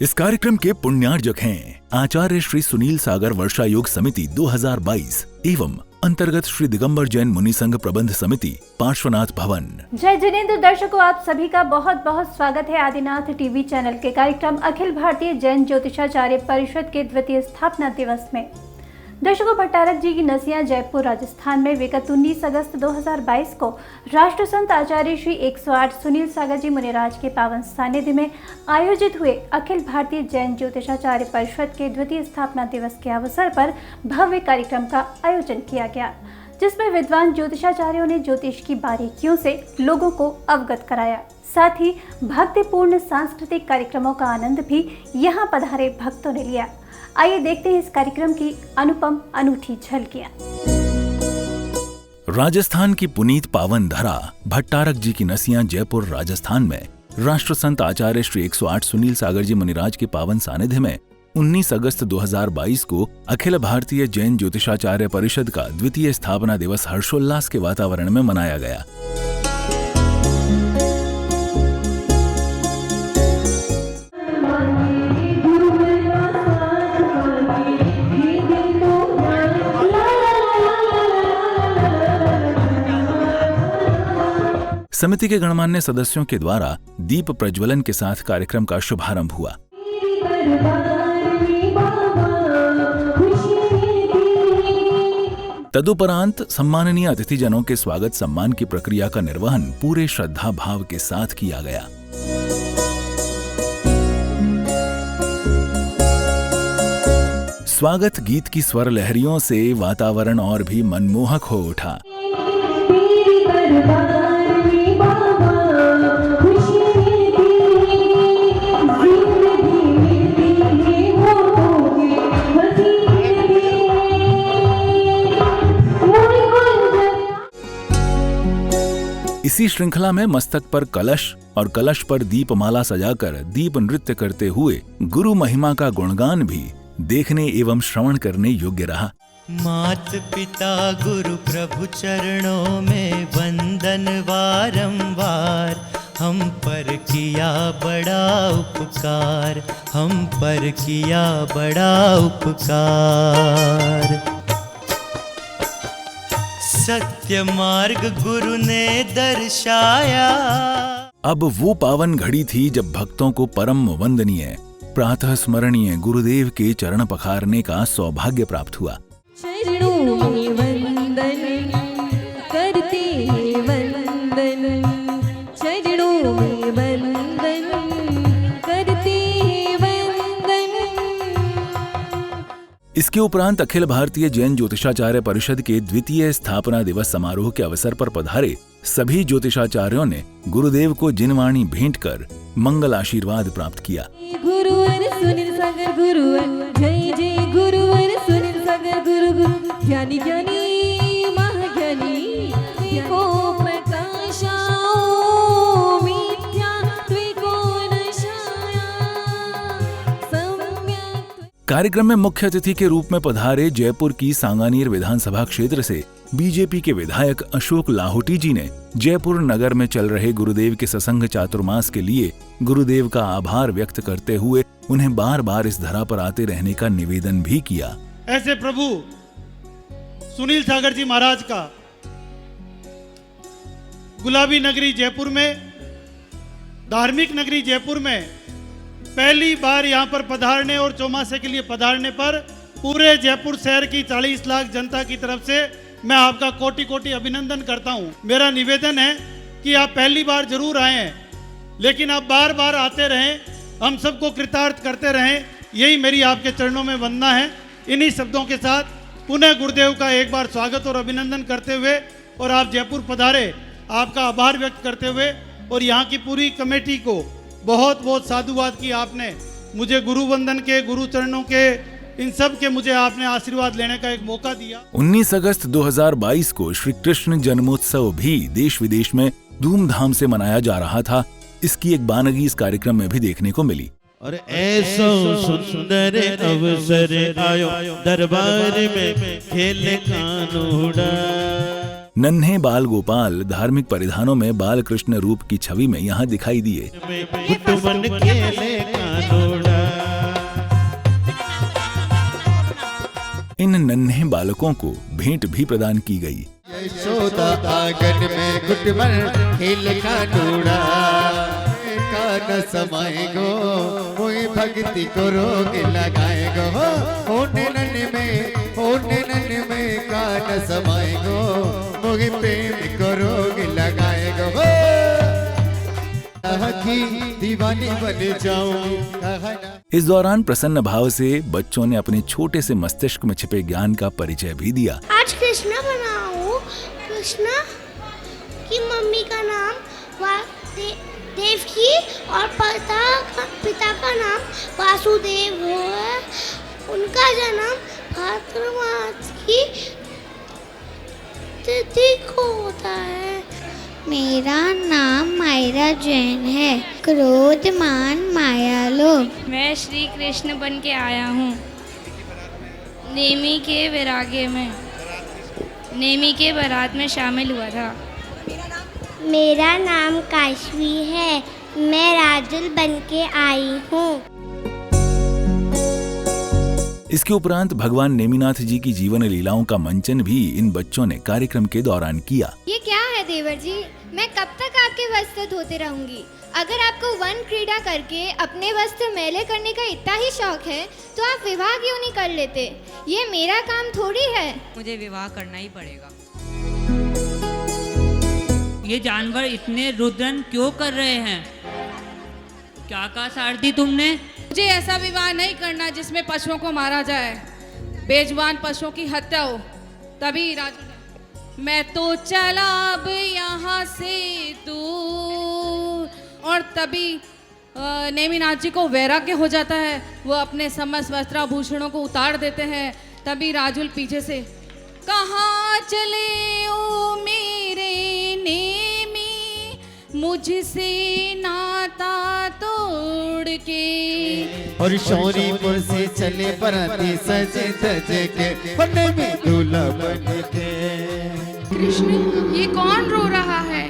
इस कार्यक्रम के पुण्यार्जक हैं आचार्य श्री सुनील सागर वर्षा योग समिति 2022 एवं अंतर्गत श्री दिगंबर जैन मुनि संघ प्रबंध समिति पार्श्वनाथ भवन। जय जिनेंद्र दर्शकों, आप सभी का बहुत बहुत स्वागत है आदिनाथ टीवी चैनल के कार्यक्रम अखिल भारतीय जैन ज्योतिषाचार्य परिषद के द्वितीय स्थापना दिवस में। दर्शकों, भट्टारक जी की नसिया जयपुर राजस्थान में विगत 19 अगस्त 2022 को राष्ट्र संत आचार्य श्री 108 सुनील सागर जी मुनिराज के पावन सानिध्य में आयोजित हुए अखिल भारतीय जैन ज्योतिषाचार्य परिषद के द्वितीय स्थापना दिवस के अवसर पर भव्य कार्यक्रम का आयोजन किया गया, जिसमें विद्वान ज्योतिषाचार्यों ने ज्योतिष की बारीकियों से लोगों को अवगत कराया। साथ ही भक्तिपूर्ण सांस्कृतिक कार्यक्रमों का आनंद भी यहाँ पधारे भक्तों ने लिया। आइए देखते हैं इस कार्यक्रम की अनुपम अनूठी झलकियां। राजस्थान की पुनीत पावन धरा भट्टारक जी की नसियां जयपुर राजस्थान में राष्ट्र संत आचार्य श्री 108 सुनील सागर जी मुनिराज के पावन सानिध्य में 19 अगस्त 2022 को अखिल भारतीय जैन ज्योतिषाचार्य परिषद का द्वितीय स्थापना दिवस हर्षोल्लास के वातावरण में मनाया गया। समिति के गणमान्य सदस्यों के द्वारा दीप प्रज्वलन के साथ कार्यक्रम का शुभारंभ हुआ। तदुपरांत सम्माननीय अतिथिजनों के स्वागत सम्मान की प्रक्रिया का निर्वहन पूरे श्रद्धा भाव के साथ किया गया। स्वागत गीत की स्वर लहरियों से वातावरण और भी मनमोहक हो उठा। इसी श्रृंखला में मस्तक पर कलश और कलश पर दीपमाला सजाकर दीप नृत्य करते हुए गुरु महिमा का गुणगान भी देखने एवं श्रवण करने योग्य रहा। मात पिता गुरु प्रभु चरणों में वंदन बारंबार, हम पर किया बड़ा उपकार, हम पर किया बड़ा उपकार। सत्य मार्ग गुरु ने दर्शाया। अब वो पावन घड़ी थी जब भक्तों को परम वंदनीय प्रातः स्मरणीय गुरुदेव के चरण पखारने का सौभाग्य प्राप्त हुआ। चरणों में वंदन करते वंदन, चरणों में वंदन करते वंदन। इसके उपरांत अखिल भारतीय जैन ज्योतिषाचार्य परिषद के द्वितीय स्थापना दिवस समारोह के अवसर पर पधारे सभी ज्योतिषाचार्यों ने गुरुदेव को जिनवाणी भेंट कर मंगल आशीर्वाद प्राप्त किया। गुरुवर सुनील सागर गुरुवर, जय जय गुरुवर सुनील सागर गुरु गुरु, ज्ञानी ज्ञानी महाज्ञानी को प्रकाशाओ मिथ्या त्विको नशाया सम्यक। कार्यक्रम में मुख्य अतिथि के रूप में पधारे जयपुर की सांगानेर विधानसभा क्षेत्र से बीजेपी के विधायक अशोक लाहोटी जी ने जयपुर नगर में चल रहे गुरुदेव के सत्संग चातुर्मास के लिए गुरुदेव का आभार व्यक्त करते हुए उन्हें बार बार इस धरा पर आते रहने का निवेदन भी किया। ऐसे प्रभु सुनील सागर जी महाराज का गुलाबी नगरी जयपुर में, धार्मिक नगरी जयपुर में पहली बार यहाँ पर पधारने और चौमासे के लिए पधारने पर पूरे जयपुर शहर की 40 लाख जनता की तरफ से मैं आपका कोटि कोटि अभिनंदन करता हूँ। मेरा निवेदन है कि आप पहली बार जरूर आए हैं, लेकिन आप बार बार आते रहें, हम सबको कृतार्थ करते रहें, यही मेरी आपके चरणों में वंदना है। इन्हीं शब्दों के साथ पुनः गुरुदेव का एक बार स्वागत और अभिनंदन करते हुए और आप जयपुर पधारे, आपका आभार व्यक्त करते हुए और यहाँ की पूरी कमेटी को बहुत बहुत साधुवाद की आपने मुझे गुरु वंदन के, गुरु चरणों के, इन सब के मुझे आपने आशीर्वाद लेने का एक मौका दिया। 19 अगस्त 2022 को श्री कृष्ण जन्मोत्सव भी देश विदेश में धूमधाम से मनाया जा रहा था। इसकी एक बानगी इस कार्यक्रम में भी देखने को मिली। और ऐसो सुंदर अवसर आयो दरबार में खेल कानूड़ा। नन्हे बाल गोपाल धार्मिक परिधानों में बाल कृष्ण रूप की छवि में यहाँ दिखाई दिए। कुटुंबन खेले कानूड़ा। इन नन्हे बालकों को भेंट भी प्रदान की गई। यशोदा आंगन में कुटुंबन खेले कानूड़ा। कान समाएगो कोई भक्ति को रोग लगाएगो। होने नन में कान समाएगो मोहि प्रेम को रोग लगाएगो। की दीवानी बन जाऊं। इस दौरान प्रसन्न भाव से बच्चों ने अपने छोटे से मस्तिष्क में छिपे ज्ञान का परिचय भी दिया। आज कृष्णा बनाऊं। कृष्णा की मम्मी का नाम देवकी और पिता का नाम वासुदेव है। उनका जन्म भाद्र मास की तिथि को होता है। मेरा नाम मायरा जैन है। क्रोधमान माया लोभ। मैं श्री कृष्ण बन के आया हूँ। नेमी के वैराग्य में, नेमी के बारात में शामिल हुआ था। मेरा नाम काशवी है। मैं राजुल बन के आई हूँ। इसके उपरांत भगवान नेमिनाथ जी की जीवन लीलाओं का मंचन भी इन बच्चों ने कार्यक्रम के दौरान किया। ये क्या है देवर जी? मैं कब तक आपके वस्त्र धोते रहूंगी? अगर आपको वन क्रीड़ा करके अपने वस्त्र मैले करने का इतना ही शौक है तो आप विवाह क्यों नहीं कर लेते? ये मेरा काम थोड़ी है। मुझे विवाह करना ही पड़ेगा। ये जानवर इतने रुदन क्यों कर रहे हैं? क्या कहा सारथी तुमने? मुझे ऐसा विवाह नहीं करना जिसमें पशुओं को मारा जाए, बेजुबान पशुओं की हत्या हो। तभी मैं तो चला अब यहाँ से दूर। और तभी नेमिनाथ जी को वैराग्य हो जाता है। वो अपने समस्त वस्त्राभूषणों को उतार देते हैं। तभी राजुल पीछे से, कहाँ चले ओ मेरे नेमी, मुझसे नाता तोड़ के। और शौरीपुर से चले बराती सजे धजे के, बने में दूल्हा बन के। कृष्ण, ये कौन रो रहा है?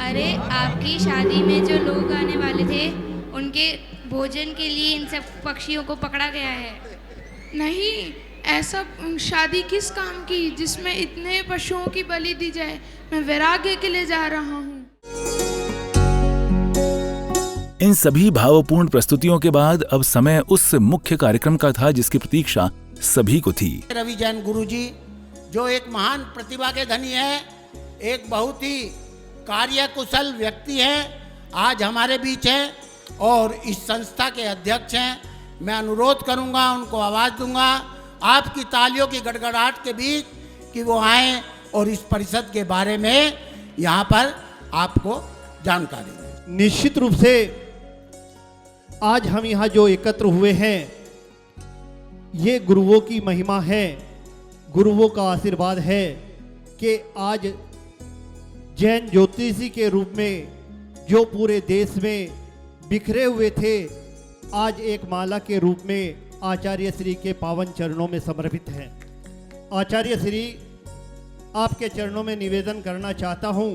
अरे आपकी शादी में जो लोग आने वाले थे उनके भोजन के लिए इन सब पक्षियों को पकड़ा गया है। नहीं, ऐसा शादी किस काम की जिसमें इतने पशुओं की बलि दी जाए? मैं वैराग्य के लिए जा रहा हूँ। इन सभी भावपूर्ण प्रस्तुतियों के बाद अब समय उस मुख्य कार्यक्रम का था जिसकी प्रतीक्षा सभी को थी। रवि जैन गुरुजी जो एक महान प्रतिभा के धनी है, एक बहुत ही कार्यकुशल व्यक्ति हैं, आज हमारे बीच हैं और इस संस्था के अध्यक्ष हैं। मैं अनुरोध करूंगा, उनको आवाज़ दूंगा आपकी तालियों की गड़गड़ाहट के बीच कि वो आएँ और इस परिषद के बारे में यहाँ पर आपको जानकारी दें। निश्चित रूप से आज हम यहाँ जो एकत्र हुए हैं ये गुरुओं की महिमा है, गुरुओं का आशीर्वाद है कि आज जैन ज्योतिषी के रूप में जो पूरे देश में बिखरे हुए थे, आज एक माला के रूप में आचार्य श्री के पावन चरणों में समर्पित हैं। आचार्य श्री, आपके चरणों में निवेदन करना चाहता हूं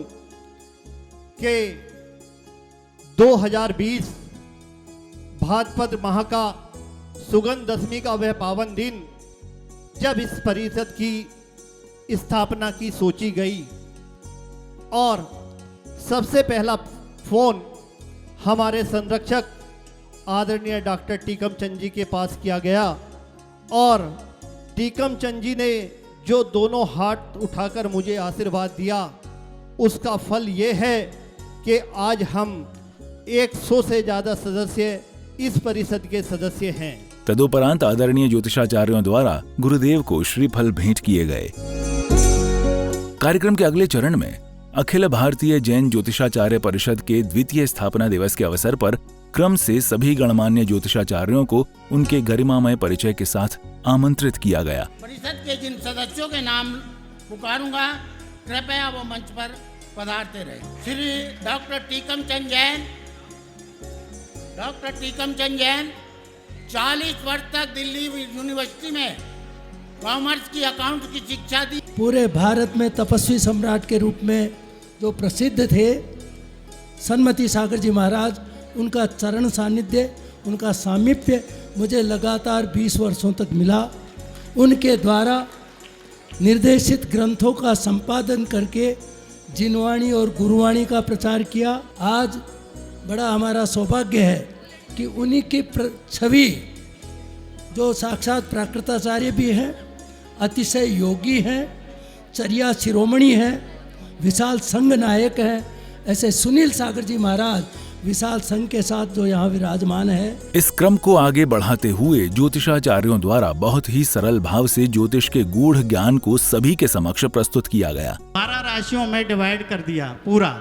कि 2020 भाद्रपद माह का सुगंध दशमी का वह पावन दिन जब इस परिषद की स्थापना की सोची गई और सबसे पहला फोन हमारे संरक्षक आदरणीय डॉक्टर टीकम चंद जी के पास किया गया और टीकम चंद जी ने जो दोनों हाथ उठाकर मुझे आशीर्वाद दिया, उसका फल ये है कि आज हम 100 से ज़्यादा सदस्य इस परिषद के सदस्य हैं। तदुपरांत आदरणीय ज्योतिषाचार्यों द्वारा गुरुदेव को श्रीफल भेंट किए गए। कार्यक्रम के अगले चरण में अखिल भारतीय जैन ज्योतिषाचार्य परिषद के द्वितीय स्थापना दिवस के अवसर पर क्रम से सभी गणमान्य ज्योतिषाचार्यों को उनके गरिमामय परिचय के साथ आमंत्रित किया गया। परिषद के जिन सदस्यों के नाम पुकारूंगा, कृपया वो मंच पर पधारते रहे। श्री डॉक्टर टीकम चंद जैन। डॉक्टर टीकम चंद जैन 40 वर्ष तक दिल्ली यूनिवर्सिटी में कॉमर्स की, अकाउंट की शिक्षा दी। पूरे भारत में तपस्वी सम्राट के रूप में जो प्रसिद्ध थे सन्मति सागर जी महाराज, उनका चरण सानिध्य, उनका सामीप्य मुझे लगातार 20 वर्षों तक मिला। उनके द्वारा निर्देशित ग्रंथों का संपादन करके जिनवाणी और गुरुवाणी का प्रचार किया। आज बड़ा हमारा सौभाग्य है कि उन्हीं की छवि, जो साक्षात प्राकृताचार्य भी हैं, अतिशय योगी हैं, चर्या शिरोमणि हैं, विशाल संघ नायक हैं, ऐसे सुनील सागर जी महाराज विशाल संघ के साथ जो यहाँ विराजमान है। इस क्रम को आगे बढ़ाते हुए ज्योतिषाचार्यों द्वारा बहुत ही सरल भाव से ज्योतिष के गूढ़ ज्ञान को सभी के समक्ष प्रस्तुत किया गया। 12 राशियों में डिवाइड कर दिया पूरा।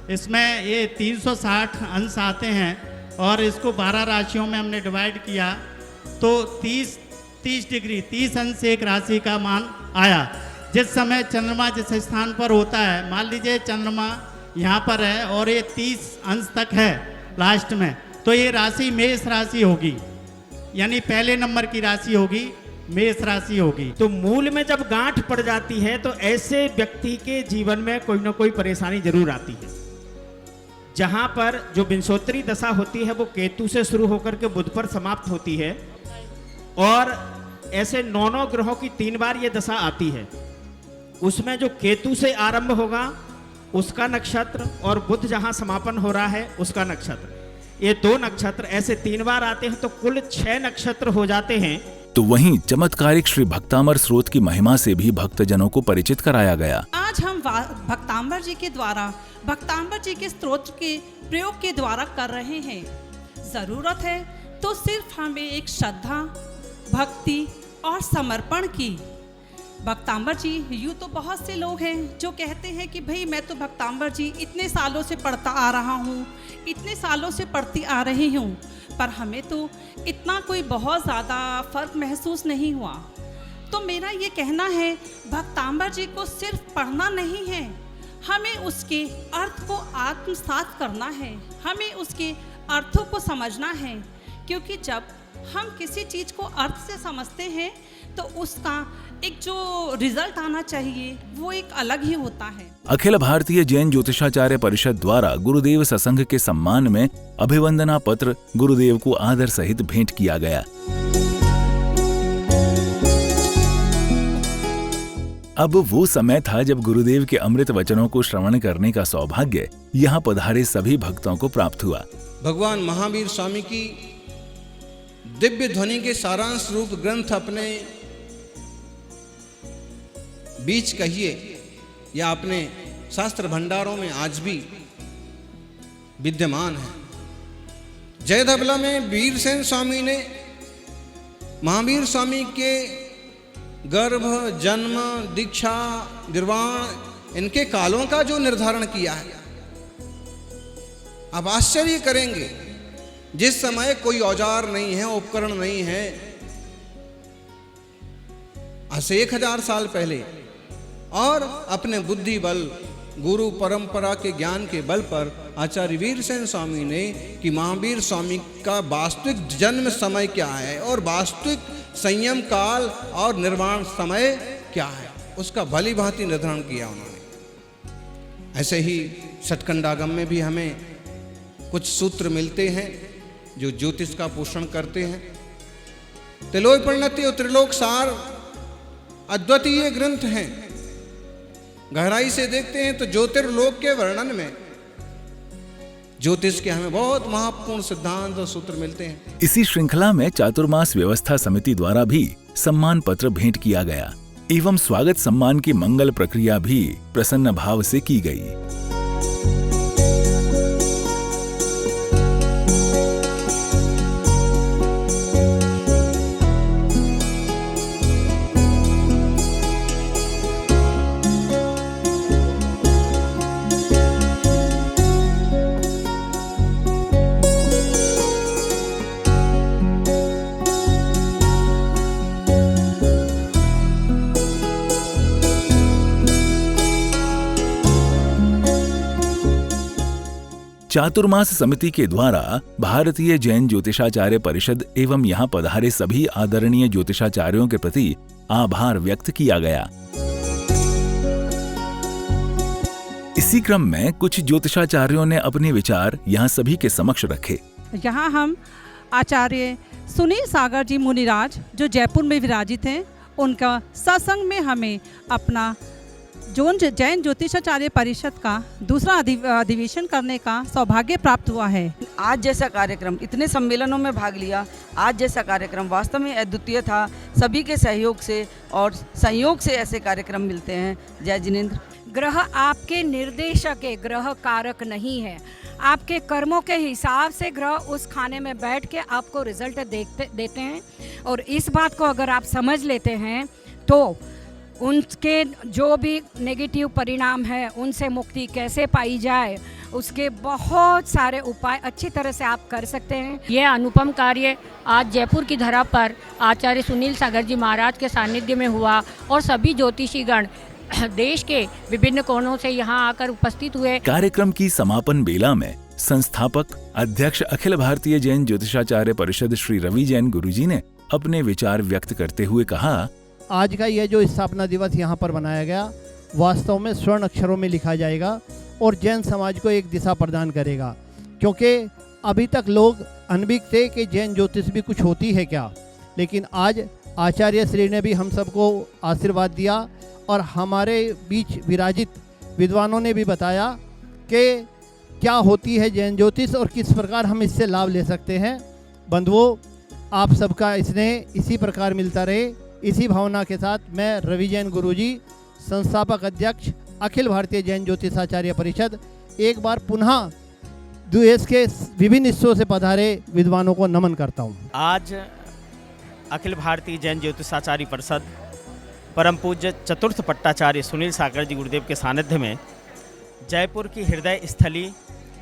इसमें ये 360 अंश आते हैं और इसको 12 राशियों में हमने डिवाइड किया तो 30 डिग्री 30 अंश एक राशि का मान आया। जिस समय चंद्रमा जिस स्थान पर होता है, मान लीजिए चंद्रमा यहाँ पर है और ये 30 अंश तक है लास्ट में, तो ये राशि मेष राशि होगी, यानी पहले नंबर की राशि होगी, मेष राशि होगी। तो मूल में जब गांठ पड़ जाती है तो ऐसे व्यक्ति के जीवन में कोई ना कोई परेशानी जरूर आती है। जहां पर जो विंशोत्तरी दशा होती है वो केतु से शुरू होकर के बुध पर समाप्त होती है और ऐसे 9 ग्रहों की 3 बार ये दशा आती है। उसमें जो केतु से आरंभ होगा उसका नक्षत्र और बुध जहां समापन हो रहा है उसका नक्षत्र, ये 2 नक्षत्र ऐसे 3 बार आते हैं तो कुल 6 नक्षत्र हो जाते हैं। तो वहीं चमत्कारिक श्री भक्तांबर स्रोत की महिमा से भी भक्तजनों को परिचित कराया गया। आज हम भक्तांबर जी के द्वारा भक्तांबर जी के स्तोत्र के प्रयोग के द्वारा कर रहे हैं। जरूरत है तो सिर्फ हमें एक श्रद्धा, भक्ति और समर्पण की। भक्तांबर जी, यूँ तो बहुत से लोग हैं जो कहते हैं कि भाई मैं तो भक्तांबर जी इतने सालों से पढ़ता आ रहा हूँ, इतने सालों से पढ़ती आ रही हूँ, पर हमें तो इतना कोई बहुत ज़्यादा फर्क महसूस नहीं हुआ। तो मेरा ये कहना है भक्तांबर जी को सिर्फ पढ़ना नहीं है, हमें उसके अर्थ को आत्मसात करना है, हमें उसके अर्थों को समझना है, क्योंकि जब हम किसी चीज़ को अर्थ से समझते हैं तो उसका एक जो रिजल्ट आना चाहिए वो एक अलग ही होता है। अखिल भारतीय जैन ज्योतिषाचार्य परिषद द्वारा गुरुदेव सत्संग के सम्मान में अभिवंदना पत्र गुरुदेव को आदर सहित भेंट किया गया। अब वो समय था जब गुरुदेव के अमृत वचनों को श्रवण करने का सौभाग्य यहाँ पधारे सभी भक्तों को प्राप्त हुआ। भगवान महावीर स्वामी की दिव्य ध्वनि के सारांश रूप ग्रंथ अपने बीच कहिए या अपने शास्त्र भंडारों में आज भी विद्यमान है। जयधबला में वीरसेन स्वामी ने महावीर स्वामी के गर्भ, जन्म, दीक्षा, निर्वाण इनके कालों का जो निर्धारण किया है, आप आश्चर्य करेंगे जिस समय कोई औजार नहीं है, उपकरण नहीं है, आज से 1000 साल पहले, और अपने बुद्धि बल, गुरु परंपरा के ज्ञान के बल पर आचार्य वीरसेन स्वामी ने कि महावीर स्वामी का वास्तविक जन्म समय क्या है और वास्तविक संयम काल और निर्वाण समय क्या है, उसका भली भांति निर्धारण किया उन्होंने। ऐसे ही षटकंडागम में भी हमें कुछ सूत्र मिलते हैं जो ज्योतिष का पोषण करते हैं। त्रिलोक परिणति और त्रिलोक सार अद्वितीय ग्रंथ हैं। गहराई से देखते हैं तो ज्योतिर्लोक के वर्णन में ज्योतिष के हमें बहुत महत्वपूर्ण सिद्धांत और सूत्र मिलते हैं। इसी श्रृंखला में चातुर्मास व्यवस्था समिति द्वारा भी सम्मान पत्र भेंट किया गया एवं स्वागत सम्मान की मंगल प्रक्रिया भी प्रसन्न भाव से की गई। चातुर्मास समिति के द्वारा भारतीय जैन ज्योतिषाचार्य परिषद एवं यहाँ पधारे सभी आदरणीय ज्योतिषाचार्यों के प्रति आभार व्यक्त किया गया। इसी क्रम में कुछ ज्योतिषाचार्यों ने अपने विचार यहाँ सभी के समक्ष रखे। यहाँ हम आचार्य सुनील सागर जी मुनिराज जो जयपुर में विराजित हैं, उनका सत्संग में हमें अपना जैन ज्योतिषाचार्य परिषद का दूसरा अधिवेशन करने का सौभाग्य प्राप्त हुआ है। आज जैसा कार्यक्रम, इतने सम्मेलनों में भाग लिया, आज जैसा कार्यक्रम वास्तव में अद्वितीय था। सभी के सहयोग से और संयोग से ऐसे कार्यक्रम मिलते हैं। जय जिनेंद्र। ग्रह आपके निर्देशक है, ग्रह कारक नहीं है। आपके कर्मों के हिसाब से ग्रह उस खाने में बैठ के आपको रिजल्ट देते हैं, और इस बात को अगर आप समझ लेते हैं तो उनके जो भी नेगेटिव परिणाम है उनसे मुक्ति कैसे पाई जाए, उसके बहुत सारे उपाय अच्छी तरह से आप कर सकते हैं। यह अनुपम कार्य आज जयपुर की धरा पर आचार्य सुनील सागर जी महाराज के सानिध्य में हुआ और सभी ज्योतिषीगण देश के विभिन्न कोनों से यहाँ आकर उपस्थित हुए। कार्यक्रम की समापन बेला में संस्थापक अध्यक्ष अखिल भारतीय जैन ज्योतिषाचार्य परिषद श्री रवि जैन गुरुजी ने अपने विचार व्यक्त करते हुए कहा, आज का यह जो स्थापना दिवस यहाँ पर मनाया गया वास्तव में स्वर्ण अक्षरों में लिखा जाएगा और जैन समाज को एक दिशा प्रदान करेगा, क्योंकि अभी तक लोग अनभिज्ञ थे कि जैन ज्योतिष भी कुछ होती है क्या, लेकिन आज आचार्य श्री ने भी हम सबको आशीर्वाद दिया और हमारे बीच विराजित विद्वानों ने भी बताया कि क्या होती है जैन ज्योतिष और किस प्रकार हम इससे लाभ ले सकते हैं। बंधुओं, आप सबका स्नेह इसी प्रकार मिलता रहे। इसी भावना के साथ मैं रवि जैन गुरुजी, संस्थापक अध्यक्ष अखिल भारतीय जैन ज्योतिषाचार्य परिषद, एक बार पुनः देश के विभिन्न हिस्सों से पधारे विद्वानों को नमन करता हूँ। आज अखिल भारतीय जैन ज्योतिषाचार्य परिषद परम पूज्य चतुर्थ पट्टाचार्य सुनील सागर जी गुरुदेव के सानिध्य में जयपुर की हृदय स्थली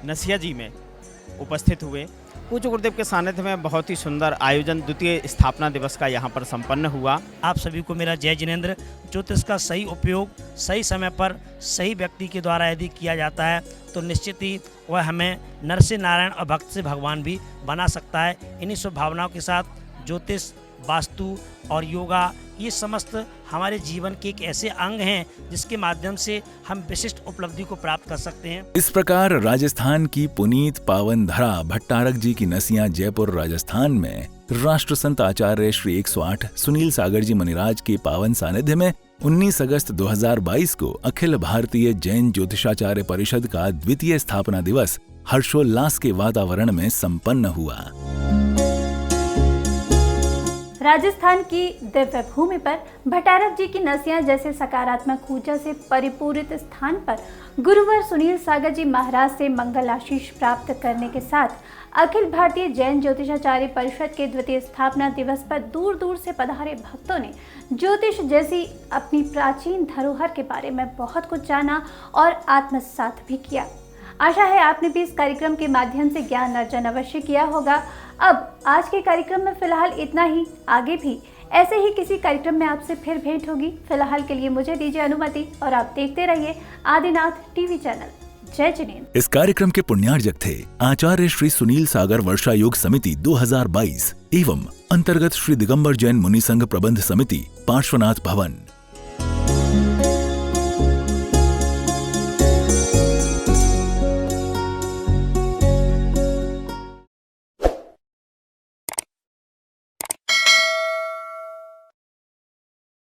नसिया जी में उपस्थित हुए। पूज्य गुरुदेव के सानिध्य में बहुत ही सुंदर आयोजन द्वितीय स्थापना दिवस का यहाँ पर संपन्न हुआ। आप सभी को मेरा जय जिनेंद्र। ज्योतिष का सही उपयोग सही समय पर सही व्यक्ति के द्वारा यदि किया जाता है तो निश्चित ही वह हमें नर से नारायण और भक्त से भगवान भी बना सकता है। इन्हीं शुभ भावनाओं के साथ ज्योतिष, वास्तु और योगा ये समस्त हमारे जीवन के एक ऐसे अंग हैं जिसके माध्यम से हम विशिष्ट उपलब्धि को प्राप्त कर सकते हैं। इस प्रकार राजस्थान की पुनीत पावन धरा भट्टारक जी की नसिया जयपुर राजस्थान में राष्ट्र संत आचार्य श्री 108 सुनील सागर जी मुनिराज के पावन सानिध्य में 19 अगस्त 2022 को अखिल भारतीय जैन ज्योतिषाचार्य परिषद का द्वितीय स्थापना दिवस हर्षोल्लास के वातावरण में संपन्न हुआ। राजस्थान की दिव्य भूमि पर भट्टारक जी की नसिया जैसे सकारात्मक ऊर्जा से परिपूरित स्थान पर गुरुवर सुनील सागर जी महाराज से मंगल आशीष प्राप्त करने के साथ अखिल भारतीय जैन ज्योतिषाचार्य परिषद के द्वितीय स्थापना दिवस पर दूर दूर से पधारे भक्तों ने ज्योतिष जैसी अपनी प्राचीन धरोहर के बारे में बहुत कुछ जाना और आत्मसात भी किया। आशा है आपने भी इस कार्यक्रम के माध्यम से ज्ञान अर्जन अवश्य किया होगा। अब आज के कार्यक्रम में फिलहाल इतना ही। आगे भी ऐसे ही किसी कार्यक्रम में आपसे फिर भेंट होगी। फिलहाल के लिए मुझे दीजिए अनुमति और आप देखते रहिए आदिनाथ टीवी चैनल। जय जिनेंद्र। इस कार्यक्रम के पुण्यार्जक थे आचार्य श्री सुनील सागर वर्षा योग समिति 2022 एवं अंतर्गत श्री दिगंबर जैन मुनि संघ प्रबंध समिति पार्श्वनाथ भवन।